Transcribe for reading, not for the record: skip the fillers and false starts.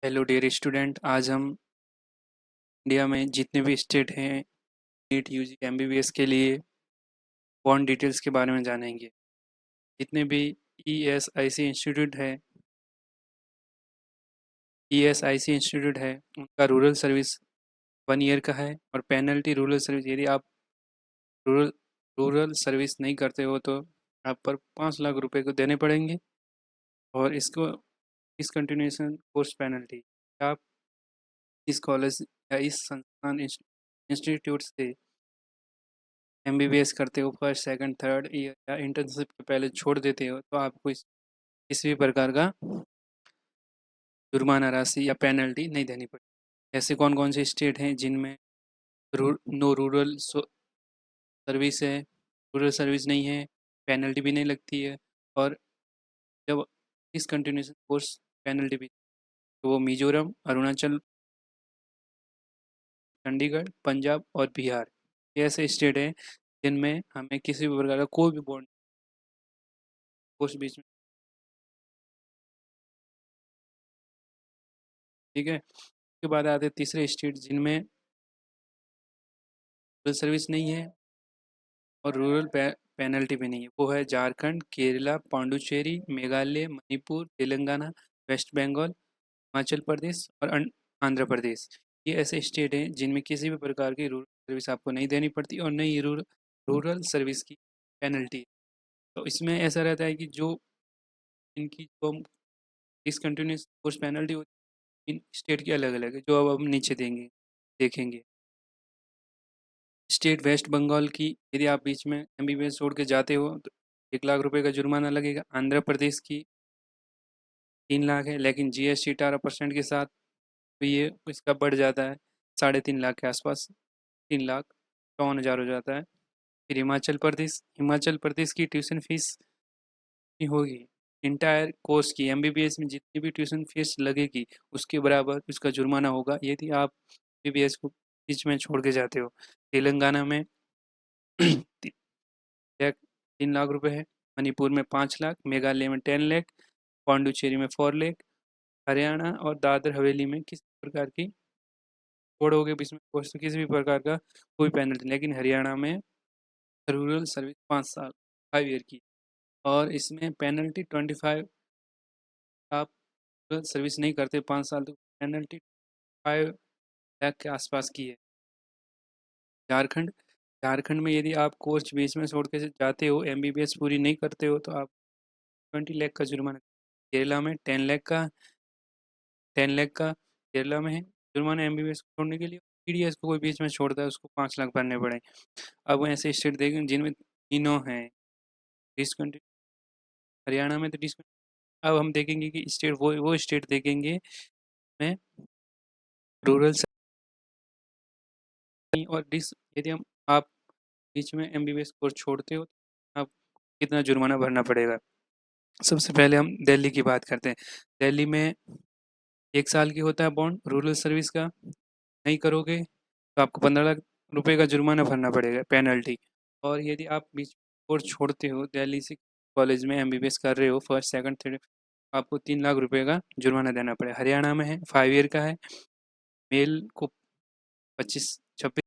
Hello dear student, आज हम India में जितने भी स्टेट हैं नीट यूजी एमबीबीएस के लिए बॉन्ड डिटेल्स के बारे में जानेंगे। जितने भी ईएसआईसी इंस्टीट्यूट है उनका रूरल सर्विस 1 ईयर का है। और पेनल्टी रूरल सर्विस, यदि आप रूरल रूरल सर्विस नहीं करते हो तो आप पर 5 लाख रुपए को देने पड़ेंगे। और इसको डिसकंटिन्यूएशन कोर्स पेनल्टी, आप इस कॉलेज या इस संस्थान इंस्टीट्यूट से एमबीबीएस करते हो, फर्स्ट सेकंड थर्ड ईयर या इंटर्नशिप के पहले छोड़ देते हो तो आपको किसी भी प्रकार का जुर्माना राशि या पेनल्टी नहीं देनी पड़ती। ऐसे कौन कौन से स्टेट हैं जिनमें नो रूरल सर्विस है, रूरल सर्विस नहीं है, पेनल्टी भी नहीं लगती है, और जब डिसकंटिन्यूएशन कोर्स पेनल्टी भी, तो वो मिजोरम, अरुणाचल, चंडीगढ़, पंजाब और बिहार। ये ऐसे स्टेट हैं जिनमें हमें किसी भी प्रकार का कोई भी बॉन्ड कोर्स बीच में, ठीक है। उसके बाद आते हैं तीसरे स्टेट जिनमें रूरल सर्विस नहीं है और रूरल पेनल्टी भी नहीं है। वो है झारखंड, केरला, पांडुचेरी, मेघालय, मणिपुर, तेलंगाना, वेस्ट बंगाल, हिमाचल प्रदेश और आंध्र प्रदेश। ये ऐसे स्टेट हैं जिनमें किसी भी प्रकार की रूरल सर्विस आपको नहीं देनी पड़ती और नहीं रूरल सर्विस की पेनल्टी। तो इसमें ऐसा रहता है कि जो इनकी जो डिसकंटिन्यूस कोर्स पेनल्टी होती है, इन स्टेट की अलग अलग है, जो अब हम नीचे देखेंगे। स्टेट वेस्ट बंगाल की, यदि आप बीच में एमबीबीएस छोड़ के जाते हो तो 1 लाख रुपए का जुर्माना लगेगा। आंध्र प्रदेश की 3 लाख है, लेकिन जीएसटी 18% के साथ तो ये इसका बढ़ जाता है 3.5 लाख के आसपास, 3,54,000 हो जाता है। फिर हिमाचल प्रदेश की ट्यूशन फीस होगी इंटायर कोर्स की, एमबीबीएस में जितनी भी ट्यूशन फीस लगेगी उसके बराबर उसका जुर्माना होगा यदि आप एमबीबीएस को बीच में छोड़ के जाते हो। तेलंगाना में 3 लाख रुपए है, मणिपुर में 5 लाख, मेघालय में 10 लाख, पांडुचेरी में 4 लाख, हरियाणा और दादर हवेली में किसी प्रकार की छोड़ोगे बीच में कोर्स तो किसी भी प्रकार का कोई पेनल्टी, लेकिन हरियाणा में रूरल सर्विस 5 साल 5 ईयर की, और इसमें पेनल्टी 25, आप रूरल सर्विस नहीं करते 5 साल तो पेनल्टी 5 लाख के आसपास की है। झारखंड झारखंड में यदि आप कोर्स बीच में छोड़ के जाते हो, एमबीबीएस पूरी नहीं करते हो तो आप 20 लाख का जुर्माना। केरला में 10 लाख का केरला में है जुर्माना एमबीबीएस छोड़ने के लिए। पीडीएस को कोई बीच में छोड़ता है उसको 5 लाख भरने पड़े। अब ऐसे स्टेट देखें जिनमें तीनों हैं डिसकंटिन्यू, हरियाणा में तो डिसकंटिन्यू। अब हम देखेंगे कि स्टेट वो स्टेट देखेंगे में रूरल और डिस, यदि हम आप बीच में एमबीबीएस कोर्स छोड़ते हो तो आप कितना जुर्माना भरना पड़ेगा। सबसे पहले हम दिल्ली की बात करते हैं। दिल्ली में 1 साल की होता है बॉन्ड रूरल सर्विस का, नहीं करोगे तो आपको 15 लाख रुपए का जुर्माना भरना पड़ेगा पेनल्टी। और यदि आप बीच कोर्स छोड़ते हो, दिल्ली से कॉलेज में एमबीबीएस कर रहे हो फर्स्ट सेकंड थर्ड, आपको 3 लाख रुपए का जुर्माना देना पड़ेगा। हरियाणा में है 5 ईयर का है, मेल को 25 26